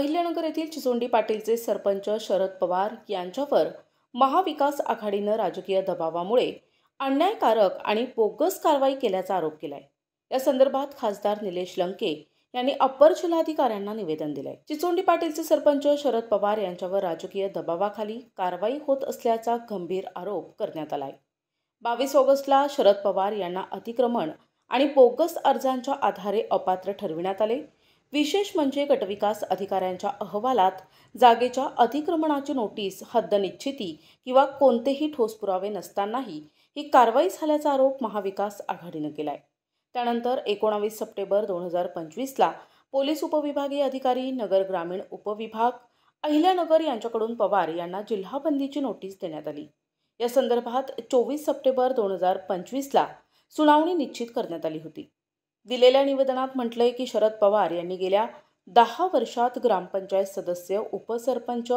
अहिल्यानगर येथील चिचोंडी पाटीलचे सरपंच शरद पवार यांच्यावर महाविकास आघाडीनं राजकीय दबावामुळे अन्यायकारक आणि बोगस कारवाई केल्याचा आरोप केलाय। या संदर्भात खासदार निलेश लंके यांनी अप्पर जिल्हाधिकाऱ्यांना निवेदन दिलंय। चिचोंडी पाटीलचे सरपंच शरद पवार यांच्यावर राजकीय दबावाखाली कारवाई होत असल्याचा गंभीर आरोप करण्यात आलाय। 22 ऑगस्टला शरद पवार यांना अतिक्रमण आणि बोगस अर्जांच्या आधारे अपात्र ठरविण्यात आले। विशेष म्हणजे गटविकास अधिकाऱ्यांच्या अहवालात जागेच्या अतिक्रमणाची नोटीस, हद्दनिश्चिती किंवा कोणतेही ठोस पुरावे नसतानाही ही कारवाई झाल्याचा आरोप महाविकास आघाडीने केलाय। त्यानंतर 19 सप्टेंबर 2025ला पोलीस उपविभागीय अधिकारी, नगर ग्रामीण उपविभाग, अहिल्यानगर यांच्याकडून पवार यांना जिल्हाबंदीची नोटीस देण्यात आली। या संदर्भात 24 सप्टेंबर 2025ला सुनावणी निश्चित करण्यात आली होती। दिलेल्या निवेदनात म्हटलंय की शरद पवार यांनी गेल्या 10 वर्षात ग्रामपंचायत सदस्य, उपसरपंच,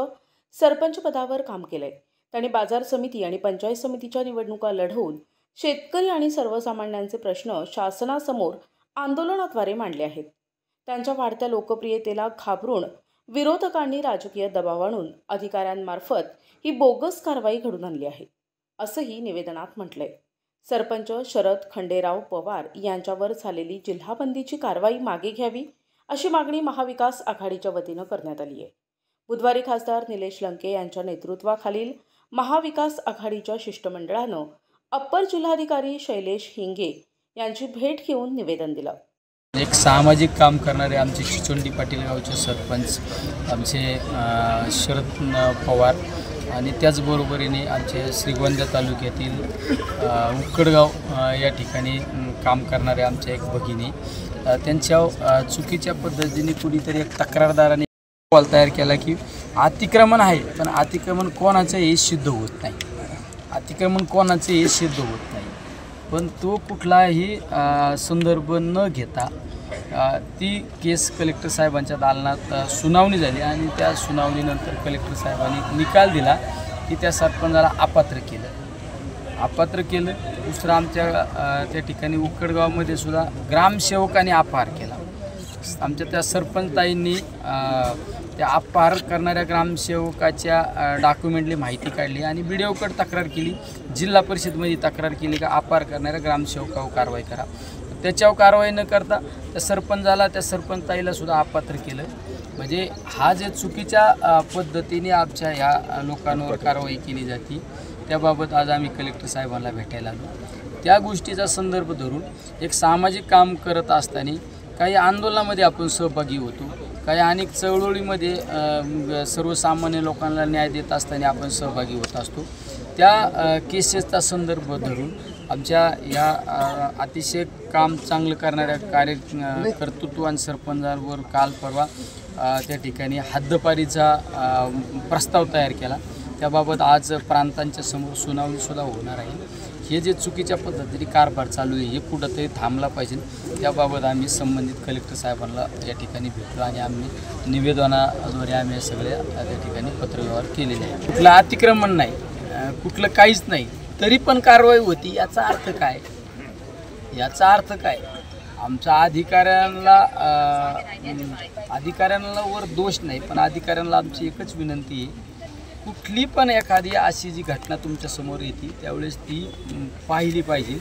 सरपंच पदावर काम केलंय। त्यांनी बाजार समिती आणि पंचायत समितीच्या निवडणुका लढवून शेतकरी आणि सर्वसामान्यांचे प्रश्न शासनासमोर आंदोलनाद्वारे मांडले आहेत। त्यांच्या वाढत्या लोकप्रियतेला घाबरून विरोधकांनी राजकीय दबाव आणून अधिकाऱ्यांमार्फत ही बोगस कारवाई घडून आणली आहे, असंही निवेदनात म्हटलंय। सरपंच शरद खंडेराव पवार यांच्यावर झालेली जिल्हाबंदीची कारवाई मागे घ्यावी, अशी मागणी महाविकास आघाडीच्या वतीनं करण्यात आली आहे। बुधवारी खासदार निलेश लंके यांच्या नेतृत्वाखालील महाविकास आघाडीच्या शिष्टमंडळानं अप्पर जिल्हाधिकारी शैलेश हिंगे यांची भेट घेऊन निवेदन दिलं। एक सामाजिक काम करणारे आमचे चिचोंडी पाटील गावचे सरपंच आमचे शरद पवार आणि त्याचबरोबरीने आमचे श्रीगोंदा तालुक्यातील उक्कडगाव या ठिकाणी काम करणारे आमच्या एक भगिनी, त्यांच्या चुकीच्या पद्धतीने कुणीतरी एक तक्रारदाराने अहवाल तयार केला की अतिक्रमण आहे, पण अतिक्रमण कोणाचं हे सिद्ध होत नाही, अतिक्रमण कोणाचं हे सिद्ध होत नाही। पण तो कुठलाही संदर्भ न घेता ती केस कलेक्टर साहेबांच्या दालनात सुनावणी झाली आणि त्या सुनावणीनंतर कलेक्टर साहेबांनी निकाल दिला की त्या सरपंचाला अपात्र केलं। दुसरं आमच्या त्या ठिकाणी उक्कडगावामध्ये सुद्धा ग्रामसेवकांनी अपहार केला। आमच्या त्या सरपंचताईंनी त्या अपहार करणाऱ्या ग्रामसेवकाच्या डॉक्युमेंटली माहिती काढली आणि BDOकडे तक्रार केली, जिल्हा परिषदमध्ये तक्रार केली का अपहार करणाऱ्या ग्रामसेवकावर कारवाई करा। त्याच्यावर कारवाई न करता त्या सरपंचाला, त्या सरपंचताईला सुद्धा अपात्र केलं। म्हणजे हा जे चुकीच्या पद्धतीने आमच्या ह्या लोकांवर कारवाई केली जाते, त्याबाबत आज आम्ही कलेक्टर साहेबांना भेटायला आलो। त्या गोष्टीचा संदर्भ धरून एक सामाजिक काम करत असताना काही आंदोलनामध्ये आपण सहभागी होतो, काही अनेक चळवळीमध्ये सर्वसामान्य लोकांना न्याय देत असताना आपण सहभागी होत असतो। त्या केसेसचा संदर्भ धरून आमच्या या अतिशय काम चांगलं करणाऱ्या कर्तृत्ववान सरपंचांवर काल परवा त्या ठिकाणी हद्दपारीचा प्रस्ताव तयार केला। त्याबाबत आज प्रांतांच्या समोर सुनावणीसुद्धा होणार आहे। हे जे चुकीच्या पद्धतीने कारभार चालू आहे हे कुठंतरी थांबला पाहिजे, त्याबाबत आम्ही संबंधित कलेक्टर साहेबांना या ठिकाणी भेटलो आणि आम्ही निवेदनाद्वारे आम्ही सगळे त्या ठिकाणी पत्रव्यवहार केलेले आहे। कुठलं अतिक्रमण नाही, कुठलं काहीच नाही, तरी पण कारवाई होती, याचा अर्थ काय? याचा अर्थ काय? आमच्या अधिकाऱ्यांना वर दोष नाही, पण अधिकाऱ्यांना आमची एकच विनंती आहे, कुठली पण एखादी अशी जी घटना तुमच्यासमोर येते त्यावेळेस ती पाहिली पाहिजे,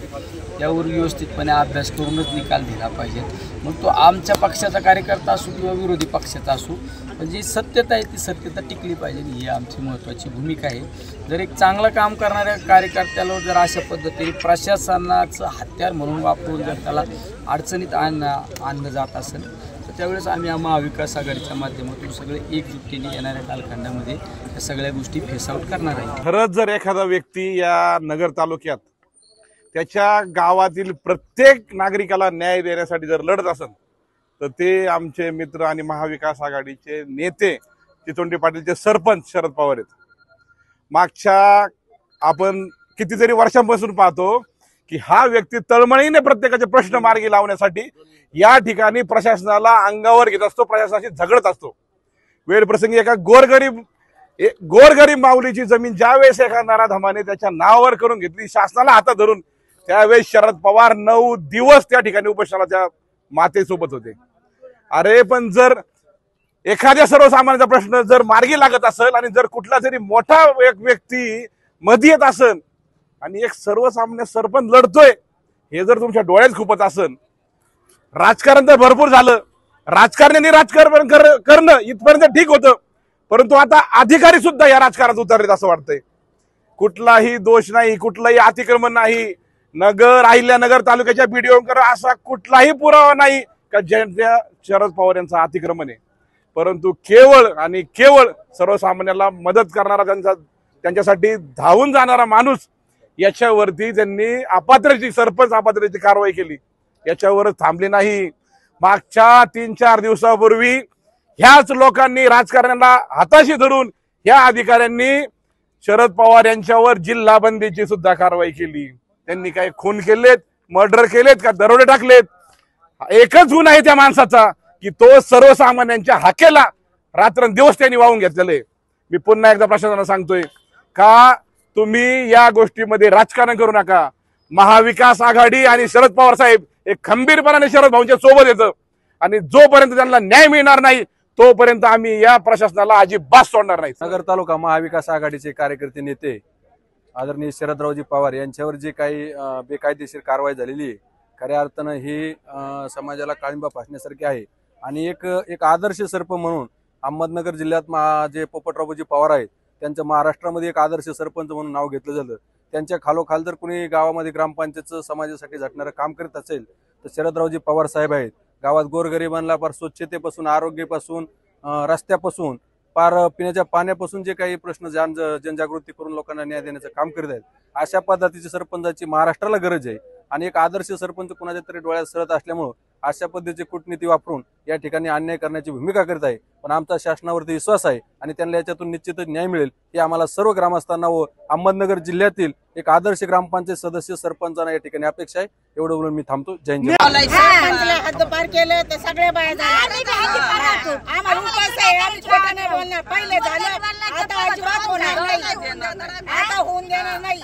त्यावर व्यवस्थितपणे अभ्यास करूनच निकाल दिला पाहिजे। मग तो आमच्या पक्षाचा कार्यकर्ता असो किंवा विरोधी पक्षाचा असो, पण जी सत्यता आहे ती सत्यता टिकली पाहिजे, ही आमची महत्त्वाची भूमिका आहे। जर एक चांगलं काम करणाऱ्या कार्यकर्त्याला जर अशा पद्धतीने प्रशासनाचं हत्यार म्हणून वापरून जर त्याला अडचणीत आणलं जात असेल तर त्यावेळेस आम्ही महाविकास आघाडीच्या माध्यमातून सगळे एकजुटीने येणाऱ्या कालखंडामध्ये या सगळ्या गोष्टी फेस आउट करणार आहे। खरंच जर एखादा व्यक्ती या नगर तालुक्यात त्याच्या गावातील प्रत्येक नागरिकाला न्याय देण्यासाठी जर लढत असेल तर ते आमचे मित्र आणि महाविकास आघाडीचे नेते चिचोंडी पाटीलचे सरपंच शरद पवार आहेत। मागच्या आपण कितीतरी वर्षांपासून पाहतो की हा व्यक्ती तळमळीने प्रत्येकाचे प्रश्न मार्गी लावण्यासाठी या ठिकाणी प्रशासनाला अंगावर घेत असतो, प्रशासनाशी झगडत असतो। वेळ प्रसंगी एका गोरगरीब माऊलीची जमीन ज्यावेळेस एका नराधमाने त्याच्या नावावर करून घेतली, शासनाला हातात धरून, त्यावेळेस शरद पवार 9 दिवस त्या ठिकाणी उपोषणाच्या मातेसोबत होते। अरे पण जर एखाद्या सर्वसामान्याचा प्रश्न जर मार्गी लागत असेल आणि जर कुठला तरी मोठा एक व्यक्ती मध्ये येत असेल आणि एक सर्वसामान्य सरपंच लढतोय हे जर तुमच्या डोळ्यात खुपत असेल, राजकारण तर भरपूर झालं, राजकारण्यांनी राजकारण करणं इथपर्यंत ठीक होतं, परंतु आता अधिकारी सुद्धा या राजकारणात उतरलेत असं वाटतंय. कुठलाही दोष नाही, कुठलंही अतिक्रमण नाही, अहिल्यानगर तालुक्याच्या बीडीओंकर असा कुठलाही पुरावा नाही का ज्यांच्या शरद पवार यांचं अतिक्रमण आहे. परंतु केवळ आणि केवळ सर्वसामान्याला मदत करणारा, त्यांच्यासाठी धावून जाणारा माणूस, याच्यावरती त्यांनी सरपंच अपात्रतेची कारवाई केली. याच्यावर थांबली नाही. मागच्या 3-4 दिवसापूर्वी ह्याच लोकांनी राजकारण्याला हाताशी धरून ह्या अधिकाऱ्यांनी शरद पवार यांच्यावर जिल्हा बंदीची सुद्धा कारवाई केली. त्यांनी काय खून केलेत, मर्डर केलेत का दरोडे टाकलेत? एकच गुण आहे त्या माणसाचा की तो सर्वसामान्यांच्या हाकेला रात्रंदिवस त्यांनी वाहून घेतलेले. मी पुन्हा एकदा प्रशासनाला सांगतोय का तुम्ही या गोष्टीमध्ये राजकारण करू नका. महाविकास आघाडी आणि शरद पवार साहेब एक खंबीरपणाने शरद भाऊंच्या सोबत येतं आणि जोपर्यंत त्यांना न्याय मिळणार नाही तोपर्यंत आम्ही या प्रशासनाला अजिबात सोडणार नाही. नगर तालुका महाविकास आघाडीचे कार्यकर्ते नेते आदरणीय शरदरावजी पवार यांच्यावर जे काही बेकायदेशीर कारवाई झालेली आहे, खऱ्या अर्थानं ही समाजाला काळिंबा फासण्यासारखी आहे. आणि एक आदर्श सरपंच म्हणून अहमदनगर जिल्ह्यात जे पोपटरावजी पवार आहेत त्यांचं महाराष्ट्रामध्ये एक आदर्श सरपंच म्हणून नाव घेतलं जातं. त्यांच्या खालोखाल जर कोणी गावामध्ये ग्रामपंचायतचं समाजासाठी झटणारं काम करत असेल तर शरदरावजी पवार साहेब आहेत. गावात गोरगरिबांना पार स्वच्छतेपासून, आरोग्यापासून, रस्त्यापासून, पार पिण्याच्या पाण्यापासून जे काही प्रश्न जनजागृती करून लोकांना न्याय देण्याचं काम करीत आहेत. अशा पद्धतीची सरपंचाची महाराष्ट्राला गरज आहे. आणि एक आदर्श सरपंच कुणाच्या तरी डोळ्यात सरत असल्यामुळं अशा पद्धतीची कूटनीती वापरून या ठिकाणी अन्याय करण्याची भूमिका करत आहे. पण आमचा शासनावरती विश्वास आहे आणि त्यांना याच्यातून निश्चितच न्याय मिळेल ही आम्हाला सर्व ग्रामस्थांना व अहमदनगर जिल्ह्यातील एक आदर्श ग्रामपंचायत सदस्य सरपंचांना या ठिकाणी अपेक्षा आहे. एवढं बोलून मी थांबतो. जय हिंद. हद्दपार केलं तर सगळे बाया आम्हाला उपास आहे. आम्ही खोटं नाही बोलणार. पहिले झालं, आता अजिबात होणार नाही. आता होऊन देणार नाही.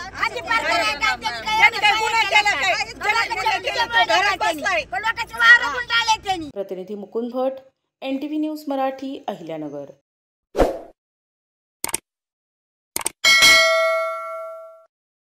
प्रतिनिधी मुकुंद भट, NTV न्यूज मराठी, अहिल्यानगर.